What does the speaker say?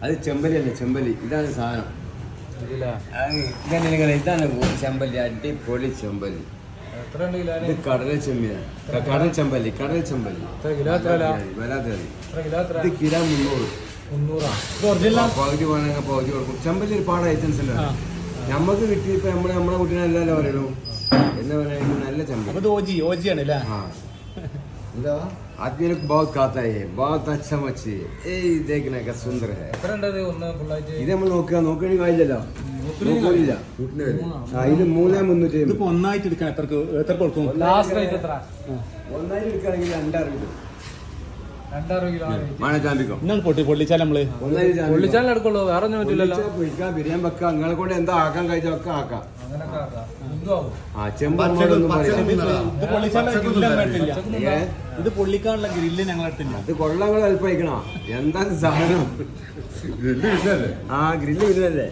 അത് ചെമ്പലി അല്ലേ, ചെമ്പലി. ഇതാണ് സാധനം. ഇതാണ് ചെമ്പല്ലി, അടിപൊളി ചെമ്പല്ലി. ഇത് കടൽ ചെമ്മിയാണ്, കടൽ ചെമ്പല്ലി, കടൽ ചെമ്പല്ലി. ഇത് കിലോ 300. പകുതി വേണമെങ്കിൽ പകുതി കൊടുക്കും. ചെമ്പല്ലി ഒരുപാട് ഐറ്റംസ് ഉണ്ട്. നമ്മക്ക് കിട്ടിയപ്പോ നമ്മളെ കുട്ടീനെ അല്ലല്ലോ പറയുള്ളൂ. എന്താ പറയാ, നല്ല ചെമ്പല്ലി. आदमी लोग बहुत खाता है, बहुत अच्छा मच्छी है. देखने का सुंदर है. ഇത് നമ്മൾ നോക്കണി കായില്ലല്ലോ, നോക്കില്ല. ഇത് 3,350. ഒന്നായിട്ട് എടുക്കാൻ എത്ര കൊടുക്കും? ഒന്നായിട്ട് എടുക്കുകയാണെങ്കിൽ 2.6 കിലോ. 2.6 കിലോ പൊള്ളിച്ചാൽ നമ്മള് പൊള്ളിച്ചാൽ എടുക്കുള്ളൂ, വേറെ ഒന്നും പറ്റില്ലല്ലോ. പൊരിക്കാം, ബിരിയാണി വെക്കാം, നിങ്ങളെ കൊണ്ട് എന്താ ആക്കാൻ കഴിച്ചാൽ ഒക്കെ ആക്കാം. ഇത് പൊള്ളിക്കാനുള്ള ഗ്രില്ല് ഞങ്ങളെടുത്തില്ല. ഇത് കൊള്ളങ്ങൾ അല്പം എന്താ സാധനം? ഗ്രില്ല് കിട്ടല്ലേ? ഗ്രില്ല് കിട്ടല്ലേ?